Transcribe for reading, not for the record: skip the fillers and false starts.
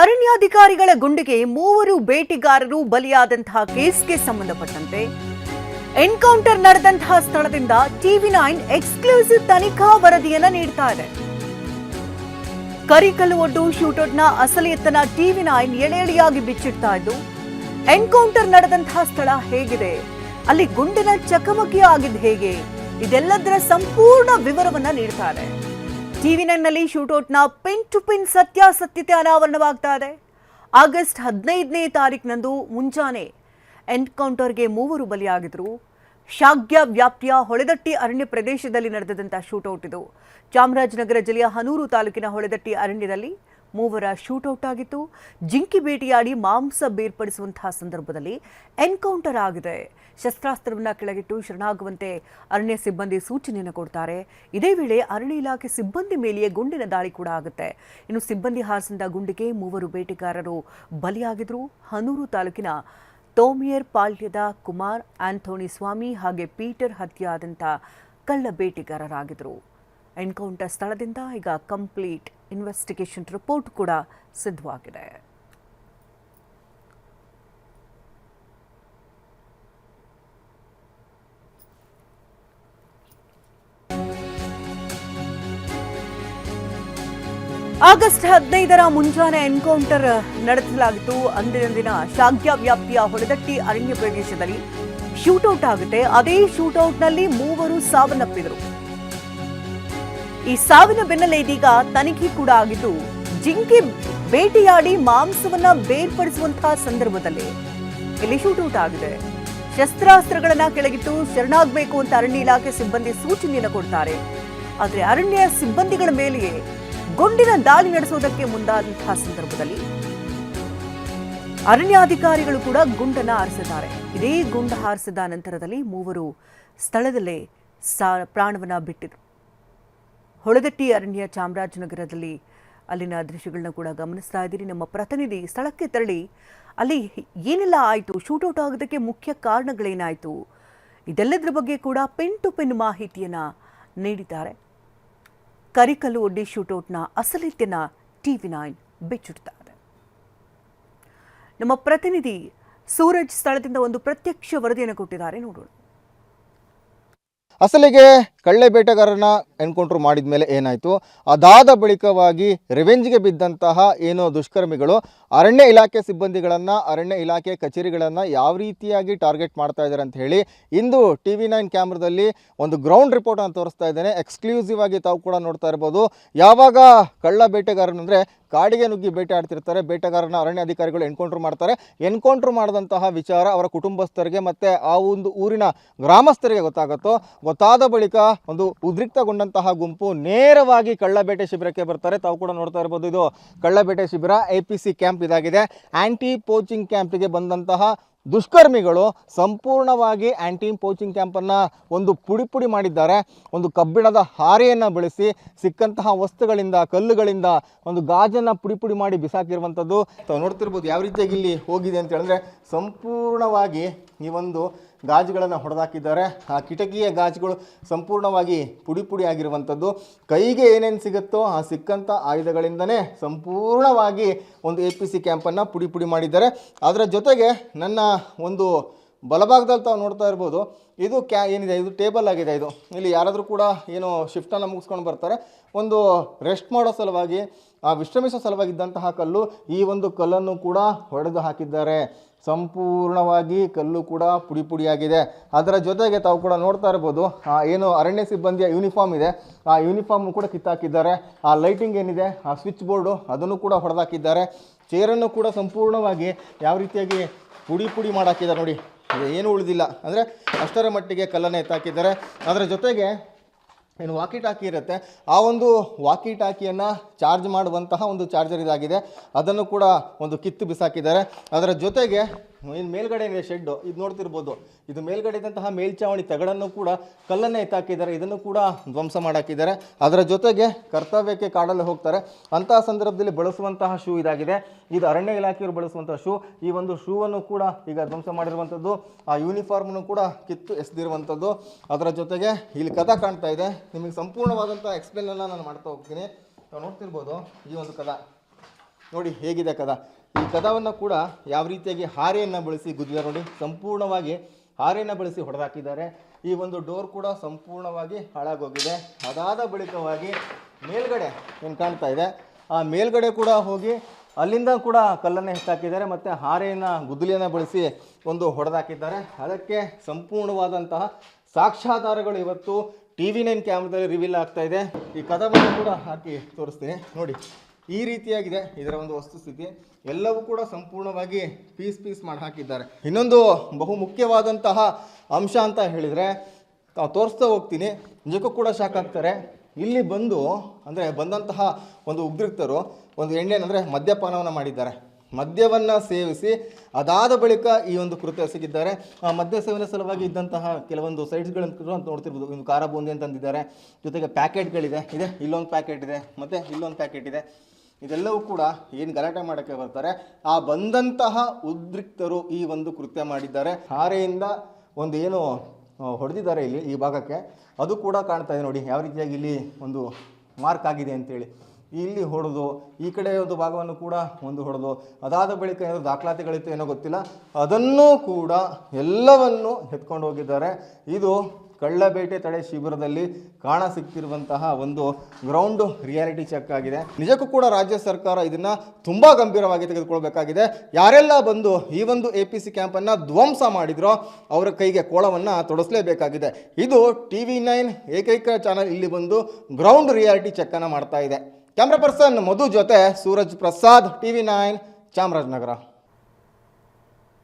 ಅರಣ್ಯಾಧಿಕಾರಿಗಳ ಗುಂಡಿಗೆ ಮೂವರು ಬೇಟೆಗಾರರು ಬಲಿಯಾದಂತಹ ಕೇಸ್ಗೆ ಸಂಬಂಧಪಟ್ಟಂತೆ ಎನ್ಕೌಂಟರ್ ನಡೆದಂತಹ ಸ್ಥಳದಿಂದ ಟಿವಿ9 ಎಕ್ಸ್ಕ್ಲೂಸಿವ್ ತನಿಖಾ ವರದಿಯನ್ನ ನೀಡ್ತಾ ಇದೆ. ಕರಿಕಲ್ಲು ಒಡ್ಡು ಶೂಟೌಟ್ನ ಅಸಲಿಯತ್ತನ ಟಿವಿ9 ಎಳೆಯಾಗಿ ಬಿಚ್ಚಿಡ್ತಾ ಇದ್ದು, ಎನ್ಕೌಂಟರ್ ನಡೆದಂತಹ ಸ್ಥಳ ಹೇಗಿದೆ, ಅಲ್ಲಿ ಗುಂಡಿನ ಚಕಮಕಿ ಆಗಿದ್ದು ಹೇಗೆ, ಇದೆಲ್ಲದರ ಸಂಪೂರ್ಣ ವಿವರವನ್ನ ನೀಡ್ತಾ ಇದೆ. ಟಿವಿ9ನಲ್ಲಿ ಶೂಟೌಟ್ನ ಪಿನ್ ಟು ಪಿನ್ ಸತ್ಯಾಸತ್ಯತೆ ಅನಾವರಣವಾಗ್ತಾ ಇದೆ. ಆಗಸ್ಟ್ 15ನೇ ತಾರೀಕಿನಂದು ಮುಂಜಾನೆ ಎನ್ಕೌಂಟರ್ಗೆ ಮೂವರು ಬಲಿಯಾಗಿದ್ರು. ಶಾಗ್ಯ ವ್ಯಾಪ್ತಿಯ ಹೊಳೆದಟ್ಟಿ ಅರಣ್ಯ ಪ್ರದೇಶದಲ್ಲಿ ನಡೆದಂತಹ ಶೂಟೌಟ್ ಇದು. ಚಾಮರಾಜನಗರ ಜಿಲ್ಲೆಯ ಹನೂರು ತಾಲೂಕಿನ ಹೊಳೆದಟ್ಟಿ ಅರಣ್ಯದಲ್ಲಿ ಮೂವರ ಶೂಟೌಟ್ ಆಗಿತ್ತು. ಜಿಂಕಿ ಬೇಟೆಯಾಡಿ ಮಾಂಸ ಬೇರ್ಪಡಿಸುವಂತಹ ಸಂದರ್ಭದಲ್ಲಿ ಎನ್ಕೌಂಟರ್ ಆಗಿದೆ. ಶಸ್ತ್ರಾಸ್ತ್ರವನ್ನ ಕೆಳಗಿಟ್ಟು ಶರಣಾಗುವಂತೆ ಅರಣ್ಯ ಸಿಬ್ಬಂದಿ ಸೂಚನೆಯನ್ನು ಕೊಡ್ತಾರೆ. ಇದೇ ವೇಳೆ ಅರಣ್ಯ ಇಲಾಖೆ ಸಿಬ್ಬಂದಿ ಮೇಲೆಯೇ ಗುಂಡಿನ ದಾಳಿ ಕೂಡ ಆಗುತ್ತೆ. ಇನ್ನು ಸಿಬ್ಬಂದಿ ಹಾರಿಸಿದ ಗುಂಡಿಗೆ ಮೂವರು ಬೇಟೆಗಾರರು ಬಲಿಯಾಗಿದ್ರು. ಹನೂರು ತಾಲೂಕಿನ ತೋಮಿಯರ್ ಪಾಳ್ಯದ ಕುಮಾರ್, ಆಂಥೋನಿ ಸ್ವಾಮಿ ಹಾಗೆ ಪೀಟರ್ ಹತ್ಯೆಯಾದಂಥ ಕಳ್ಳ ಬೇಟೆಗಾರರಾಗಿದ್ರು. ಎನ್ಕೌಂಟರ್ ಸ್ಥಳದಿಂದ ಈಗ ಕಂಪ್ಲೀಟ್ ಇನ್ವೆಸ್ಟಿಗೇಷನ್ ರಿಪೋರ್ಟ್ ಕೂಡ ಸಿದ್ಧವಾಗಿದೆ. ಆಗಸ್ಟ್ 15ರ ಮುಂಜಾನೆ ಎನ್ಕೌಂಟರ್ ನಡೆಸಲಾಗಿತ್ತು. ಅಂದಿನ ದಿನ ಶಾಗ್ಯ ವ್ಯಾಪ್ತಿಯ ಹೊಳೆದಟ್ಟಿ ಅರಣ್ಯ ಪ್ರದೇಶದಲ್ಲಿ ಶೂಟೌಟ್ ಆಗುತ್ತೆ. ಅದೇ ಶೂಟೌಟ್ನಲ್ಲಿ ಮೂವರು ಸಾವನ್ನಪ್ಪಿದರು. ಈ ಸಾವಿನ ಬೆನ್ನಲ್ಲೇ ಇದೀಗ ತನಿಖೆ ಕೂಡ ಆಗಿದ್ದು, ಜಿಂಕೆ ಬೇಟೆಯಾಡಿ ಮಾಂಸವನ್ನ ಬೇರ್ಪಡಿಸುವಂತಹ ಸಂದರ್ಭದಲ್ಲಿ ಇಲ್ಲಿ ಶೂಟೌಟ್ ಆಗಿದೆ. ಶಸ್ತ್ರಾಸ್ತ್ರಗಳನ್ನ ಕೆಳಗಿಟ್ಟು ಶರಣಾಗಬೇಕು ಅಂತ ಅರಣ್ಯ ಇಲಾಖೆ ಸಿಬ್ಬಂದಿ ಸೂಚನೆಯನ್ನು ಕೊಡ್ತಾರೆ. ಆದರೆ ಅರಣ್ಯ ಸಿಬ್ಬಂದಿಗಳ ಮೇಲೆಯೇ ಗುಂಡಿನ ದಾಳಿ ನಡೆಸುವುದಕ್ಕೆ ಮುಂದಾದಂತಹ ಸಂದರ್ಭದಲ್ಲಿ ಅರಣ್ಯಾಧಿಕಾರಿಗಳು ಕೂಡ ಗುಂಡನ್ನ ಹಾರಿಸಿದ್ದಾರೆ. ಇದೇ ಗುಂಡು ಹಾರಿಸಿದ ನಂತರದಲ್ಲಿ ಮೂವರು ಸ್ಥಳದಲ್ಲೇ ಪ್ರಾಣವನ್ನ ಬಿಟ್ಟಿದ್ರು. ಹೊಳೆದಟ್ಟಿ ಅರಣ್ಯ ಚಾಮರಾಜನಗರದಲ್ಲಿ ಅಲ್ಲಿನ ದೃಶ್ಯಗಳನ್ನ ಕೂಡ ಗಮನಿಸ್ತಾ ಇದ್ದೀರಿ. ನಮ್ಮ ಪ್ರತಿನಿಧಿ ಸ್ಥಳಕ್ಕೆ ತೆರಳಿ ಅಲ್ಲಿ ಏನೆಲ್ಲ ಆಯಿತು, ಶೂಟೌಟ್ ಆಗೋದಕ್ಕೆ ಮುಖ್ಯ ಕಾರಣಗಳೇನಾಯಿತು, ಇದೆಲ್ಲದರ ಬಗ್ಗೆ ಕೂಡ ಪಿನ್ ಟು ಪಿನ್ ಮಾಹಿತಿಯನ್ನ ನೀಡಿದ್ದಾರೆ. ಕರಿಕಲ್ಲು ಒಡ್ಡಿ ಶೂಟೌಟ್ನ ಅಸಲಿಯತ್ತನ್ನ ಟಿವಿ9 ಬಿಚ್ಚಿಡ್ತಾ ಇದೆ. ನಮ್ಮ ಪ್ರತಿನಿಧಿ ಸೂರಜ್ ಸ್ಥಳದಿಂದ ಒಂದು ಪ್ರತ್ಯಕ್ಷ ವರದಿಯನ್ನು ಕೊಟ್ಟಿದ್ದಾರೆ, ನೋಡೋಣ. ಅಸಲಿಗೆ ಕಳ್ಳೆ ಬೇಟೆಗಾರನ ಎನ್ಕೌಂಟರ್ ಮಾಡಿದ ಮೇಲೆ ಏನಾಯಿತು, ಅದಾದ ಬಳಿಕವಾಗಿ ರಿವೆಂಜ್ಗೆ ಬಿದ್ದಂತಹ ಏನು ದುಷ್ಕರ್ಮಿಗಳು ಅರಣ್ಯ ಇಲಾಖೆ ಸಿಬ್ಬಂದಿಗಳನ್ನು, ಅರಣ್ಯ ಇಲಾಖೆ ಕಚೇರಿಗಳನ್ನು ಯಾವ ರೀತಿಯಾಗಿ ಟಾರ್ಗೆಟ್ ಮಾಡ್ತಾ ಇದ್ದಾರೆ ಅಂತ ಹೇಳಿ ಇಂದು ಟಿವಿ9 ಕ್ಯಾಮ್ರಾದಲ್ಲಿ ಒಂದು ಗ್ರೌಂಡ್ ರಿಪೋರ್ಟನ್ನು ತೋರಿಸ್ತಾ ಇದ್ದೇನೆ. ಎಕ್ಸ್ಕ್ಲೂಸಿವ್ ಆಗಿ ತಾವು ಕೂಡ ನೋಡ್ತಾ ಇರ್ಬೋದು. ಯಾವಾಗ ಕಳ್ಳ ಬೇಟೆಗಾರನಂದರೆ ಕಾಡಿಗೆ ನುಗ್ಗಿ ಬೇಟೆ ಆಡ್ತಿರ್ತಾರೆ, ಬೇಟೆಗಾರನ ಅರಣ್ಯ ಅಧಿಕಾರಿಗಳು ಎನ್ಕೌಂಟರ್ ಮಾಡ್ತಾರೆ. ಎನ್ಕೌಂಟರ್ ಮಾಡಿದಂತಹ ವಿಚಾರ ಅವರ ಕುಟುಂಬಸ್ಥರಿಗೆ ಮತ್ತು ಆ ಒಂದು ಊರಿನ ಗ್ರಾಮಸ್ಥರಿಗೆ ಗೊತ್ತಾದ ಬಳಿಕ ಒಂದು ಉದ್ರಿಕ್ತಗೊಂಡಂತಹ ಗುಂಪು ನೇರವಾಗಿ ಕಳ್ಳಬೇಟೆ ಶಿಬಿರಕ್ಕೆ ಬರ್ತಾರೆ. ತಾವು ಕೂಡ ನೋಡ್ತಾ ಇರ್ಬೋದು, ಇದು ಕಳ್ಳಬೇಟೆ ಶಿಬಿರ, APC ಕ್ಯಾಂಪ್ ಇದಾಗಿದೆ. ಆಂಟಿ ಪೋಚಿಂಗ್ ಕ್ಯಾಂಪಿಗೆ ಬಂದಂತಹ ದುಷ್ಕರ್ಮಿಗಳು ಸಂಪೂರ್ಣವಾಗಿ ಆಂಟಿ ಪೋಚಿಂಗ್ ಕ್ಯಾಂಪನ್ನು ಒಂದು ಪುಡಿ ಮಾಡಿದ್ದಾರೆ. ಒಂದು ಕಬ್ಬಿಣದ ಹಾರೆಯನ್ನು ಬಳಸಿ ಸಿಕ್ಕಂತಹ ವಸ್ತುಗಳಿಂದ, ಕಲ್ಲುಗಳಿಂದ ಒಂದು ಗಾಜನ್ನು ಪುಡಿ ಮಾಡಿ ಬಿಸಾಕಿರುವಂಥದ್ದು ತಾವು ನೋಡ್ತಿರ್ಬೋದು. ಯಾವ ರೀತಿಯಾಗಿ ಇಲ್ಲಿ ಹೋಗಿದೆ ಅಂತ ಹೇಳಿದ್ರೆ ಸಂಪೂರ್ಣವಾಗಿ ಈ ಒಂದು ಗಾಜುಗಳನ್ನು ಹೊಡೆದಾಕಿದ್ದಾರೆ. ಆ ಕಿಟಕಿಯ ಗಾಜುಗಳು ಸಂಪೂರ್ಣವಾಗಿ ಪುಡಿ ಆಗಿರುವಂಥದ್ದು. ಕೈಗೆ ಏನೇನು ಸಿಗುತ್ತೋ ಆ ಸಿಕ್ಕಂಥ ಆಯುಧಗಳಿಂದನೇ ಸಂಪೂರ್ಣವಾಗಿ ಒಂದು APC ಕ್ಯಾಂಪನ್ನು ಪುಡಿ ಮಾಡಿದ್ದಾರೆ. ಅದರ ಜೊತೆಗೆ ನನ್ನ ಒಂದು ಬಲಭಾಗದಲ್ಲಿ ತಾವು ನೋಡ್ತಾ ಇರ್ಬೋದು, ಇದು ಏನಿದೆ, ಇದು ಟೇಬಲ್ ಆಗಿದೆ. ಇದು ಇಲ್ಲಿ ಯಾರಾದರೂ ಕೂಡ ಏನು ಶಿಫ್ಟನ್ನು ಮುಗಿಸ್ಕೊಂಡು ಬರ್ತಾರೆ, ಒಂದು ರೆಸ್ಟ್ ಮಾಡೋ ಸಲುವಾಗಿ, ಆ ವಿಶ್ರಮಿಸೋ ಸಲುವಾಗಿದ್ದಂತಹ ಕಲ್ಲು, ಈ ಒಂದು ಕಲ್ಲನ್ನು ಕೂಡ ಹೊಡೆದು ಹಾಕಿದ್ದಾರೆ. ಸಂಪೂರ್ಣವಾಗಿ ಕಲ್ಲು ಕೂಡ ಪುಡಿಯಾಗಿದೆ. ಅದರ ಜೊತೆಗೆ ತಾವು ಕೂಡ ನೋಡ್ತಾ ಇರ್ಬೋದು, ಏನು ಅರಣ್ಯ ಸಿಬ್ಬಂದಿಯ ಯೂನಿಫಾರ್ಮ್ ಇದೆ, ಆ ಯೂನಿಫಾರ್ಮ್ ಕೂಡ ಕಿತ್ತಾಕಿದ್ದಾರೆ. ಆ ಲೈಟಿಂಗ್ ಏನಿದೆ, ಆ ಸ್ವಿಚ್ ಬೋರ್ಡು ಅದನ್ನು ಕೂಡ ಹೊಡೆದಾಕಿದ್ದಾರೆ. ಚೇರನ್ನು ಕೂಡ ಸಂಪೂರ್ಣವಾಗಿ ಯಾವ ರೀತಿಯಾಗಿ ಪುಡಿ ಮಾಡಾಕಿದ್ದಾರೆ ನೋಡಿ, ಏನೂ ಉಳಿದಿಲ್ಲ. ಅಂದರೆ ಅಷ್ಟರ ಮಟ್ಟಿಗೆ ಕಲ್ಲನ್ನು ಎತ್ತಾಕಿದ್ದಾರೆ. ಅದರ ಜೊತೆಗೆ ಏನು ವಾಕಿ ಟಾಕಿ ಇರುತ್ತೆ, ಆ ಒಂದು ವಾಕಿ ಟಾಕಿಯನ್ನು ಚಾರ್ಜ್ ಮಾಡುವಂತಹ ಒಂದು ಚಾರ್ಜರ್ ಇದಾಗಿದೆ, ಅದನ್ನು ಕೂಡ ಒಂದು ಕಿತ್ತು ಬಿಸಾಕಿದ್ದಾರೆ. ಅದರ ಜೊತೆಗೆ ಏನು ಮೇಲ್ಗಡೆ ಇದೆ ಶೆಡ್ಡು, ಇದು ನೋಡ್ತಿರ್ಬೋದು, ಇದು ಮೇಲ್ಗಡೆ ಇದ್ದಂತಹ ಮೇಲ್ಚಾವಣಿ ತಗಡನ್ನು ಕೂಡ ಕಲ್ಲನ್ನೇ ಎತ್ತಾಕಿದ್ದಾರೆ, ಇದನ್ನು ಕೂಡ ಧ್ವಂಸ ಮಾಡಾಕಿದ್ದಾರೆ. ಅದರ ಜೊತೆಗೆ ಕರ್ತವ್ಯಕ್ಕೆ ಕಾಡಲ್ಲಿ ಹೋಗ್ತಾರೆ, ಅಂತಹ ಸಂದರ್ಭದಲ್ಲಿ ಬಳಸುವಂತಹ ಶೂ ಇದಾಗಿದೆ. ಇದು ಅರಣ್ಯ ಇಲಾಖೆಯವರು ಬಳಸುವಂತಹ ಶೂ. ಈ ಒಂದು ಶೂವನ್ನು ಕೂಡ ಈಗ ಧ್ವಂಸ ಮಾಡಿರುವಂಥದ್ದು, ಆ ಯೂನಿಫಾರ್ಮನ್ನು ಕೂಡ ಕಿತ್ತು ಎಸೆದಿರುವಂಥದ್ದು. ಅದರ ಜೊತೆಗೆ ಇಲ್ಲಿ ಕದ ಕಾಣ್ತಾ ಇದೆ, ನಿಮಗೆ ಸಂಪೂರ್ಣವಾದಂಥ ಎಕ್ಸ್ಪ್ಲೇನನ್ನು ನಾನು ಮಾಡ್ತಾ ಹೋಗ್ತೀನಿ. ನಾವು ನೋಡ್ತಿರ್ಬೋದು, ಈ ಒಂದು ಕದ ನೋಡಿ ಹೇಗಿದೆ ಕದ. ಈ ಕದವನ್ನು ಕೂಡ ಯಾವ ರೀತಿಯಾಗಿ ಹಾರೆಯನ್ನು ಬಳಸಿ ಗುದ್ದಿದ್ದಾರೆ ನೋಡಿ, ಸಂಪೂರ್ಣವಾಗಿ ಹಾರೆಯನ್ನು ಬಳಸಿ ಹೊಡೆದಾಕಿದ್ದಾರೆ. ಈ ಒಂದು ಡೋರ್ ಕೂಡ ಸಂಪೂರ್ಣವಾಗಿ ಹಾಳಾಗೋಗಿದೆ. ಅದಾದ ಬಳಿಕವಾಗಿ ಮೇಲ್ಗಡೆ ಏನು ಕಾಣ್ತಾ ಇದೆ, ಆ ಮೇಲ್ಗಡೆ ಕೂಡ ಹೋಗಿ ಅಲ್ಲಿಂದ ಕೂಡ ಕಲ್ಲನ್ನು ಹೆಚ್ಚಾಕಿದ್ದಾರೆ ಮತ್ತು ಹಾರೆಯನ್ನು ಗುದ್ದಲಿಯನ್ನು ಬಳಸಿ ಒಂದು ಹೊಡೆದಾಕಿದ್ದಾರೆ. ಅದಕ್ಕೆ ಸಂಪೂರ್ಣವಾದಂತಹ ಸಾಕ್ಷ್ಯಾಧಾರಗಳು ಇವತ್ತು TV9 ಕ್ಯಾಮ್ರಾದಲ್ಲಿ ರಿವೀಲ್ ಆಗ್ತಾ ಇದೆ. ಈ ಕದವನ್ನು ಕೂಡ ಹಾಕಿ ತೋರಿಸ್ತೀನಿ ನೋಡಿ, ಈ ರೀತಿಯಾಗಿದೆ ಇದರ ಒಂದು ವಸ್ತುಸ್ಥಿತಿ. ಎಲ್ಲವೂ ಕೂಡ ಸಂಪೂರ್ಣವಾಗಿ ಪೀಸ್ ಮಾಡಿ ಹಾಕಿದ್ದಾರೆ. ಇನ್ನೊಂದು ಬಹು ಮುಖ್ಯವಾದಂತಹ ಅಂಶ ಅಂತ ಹೇಳಿದರೆ ತೋರಿಸ್ತಾ ಹೋಗ್ತೀನಿ, ನಿಜಕ್ಕೂ ಕೂಡ ಶಾಕ್ ಆಗ್ತಾರೆ. ಇಲ್ಲಿ ಬಂದಂತಹ ಒಂದು ಉದ್ರಿಕ್ತರು ಒಂದು ಎಣ್ಣೆನಂದರೆ ಮದ್ಯಪಾನವನ್ನು ಮಾಡಿದ್ದಾರೆ. ಮದ್ಯವನ್ನು ಸೇವಿಸಿ ಅದಾದ ಬಳಿಕ ಈ ಒಂದು ಕೃತ್ಯ ಎಸಗಿದ್ದಾರೆ. ಮದ್ಯ ಸೇವನೆ ಸಲುವಾಗಿ ಇದ್ದಂತಹ ಕೆಲವೊಂದು ಸೈಡ್ಸ್ಗಳನ್ನು ನೋಡ್ತಿರ್ಬೋದು. ಒಂದು ಖಾರ ಬೂಂದಿ ಅಂತಂದಿದ್ದಾರೆ, ಜೊತೆಗೆ ಪ್ಯಾಕೆಟ್ಗಳಿದೆ, ಇಲ್ಲೊಂದು ಪ್ಯಾಕೆಟ್ ಇದೆ ಮತ್ತು ಇಲ್ಲೊಂದು ಪ್ಯಾಕೆಟ್ ಇದೆ. ಇದೆಲ್ಲವೂ ಕೂಡ ಏನು ಗಲಾಟೆ ಮಾಡೋಕ್ಕೆ ಬರ್ತಾರೆ, ಆ ಬಂದಂತಹ ಉದ್ರಿಕ್ತರು ಈ ಒಂದು ಕೃತ್ಯ ಮಾಡಿದ್ದಾರೆ. ಹಾರೆಯಿಂದ ಒಂದು ಏನು ಹೊಡೆದಿದ್ದಾರೆ ಇಲ್ಲಿ ಈ ಭಾಗಕ್ಕೆ, ಅದು ಕೂಡ ಕಾಣ್ತಾ ಇದೆ ನೋಡಿ ಯಾವ ರೀತಿಯಾಗಿ ಇಲ್ಲಿ ಒಂದು ಮಾರ್ಕ್ ಆಗಿದೆ ಅಂತೇಳಿ. ಇಲ್ಲಿ ಹೊಡೆದು ಈ ಕಡೆ ಒಂದು ಭಾಗವನ್ನು ಕೂಡ ಒಂದು ಹೊಡೆದು ಅದಾದ ಬಳಿಕ ಏನೋ ದಾಖಲಾತಿಗಳಿತ್ತು ಏನೋ ಗೊತ್ತಿಲ್ಲ, ಅದನ್ನೂ ಕೂಡ ಎಲ್ಲವನ್ನು ಎತ್ಕೊಂಡು ಹೋಗಿದ್ದಾರೆ. ಇದು ಕಳ್ಳಬೇಟೆ ತಡೆ ಶಿಬಿರದಲ್ಲಿ ಕಾಣ ಸಿಗ್ತಿರುವಂತಹ ಒಂದು ಗ್ರೌಂಡ್ ರಿಯಾಲಿಟಿ ಚೆಕ್ ಆಗಿದೆ. ನಿಜಕ್ಕೂ ಕೂಡ ರಾಜ್ಯ ಸರ್ಕಾರ ಇದನ್ನು ತುಂಬ ಗಂಭೀರವಾಗಿ ತೆಗೆದುಕೊಳ್ಬೇಕಾಗಿದೆ. ಯಾರೆಲ್ಲ ಬಂದು ಈ ಒಂದು APC ಕ್ಯಾಂಪನ್ನು ಧ್ವಂಸ ಮಾಡಿದ್ರೋ ಅವರ ಕೈಗೆ ಕೋಳವನ್ನು ತೊಡಸ್ಲೇಬೇಕಾಗಿದೆ. ಇದು TV9 ಏಕೈಕ ಚಾನಲ್ ಇಲ್ಲಿ ಗ್ರೌಂಡ್ ರಿಯಾಲಿಟಿ ಚೆಕ್ಕನ್ನು ಮಾಡ್ತಾ ಇದೆ. ಕ್ಯಾಮ್ರಾ ಪರ್ಸನ್ ಮಧು ಜೊತೆ ಸೂರಜ್ ಪ್ರಸಾದ್, TV9 ಚಾಮರಾಜನಗರ.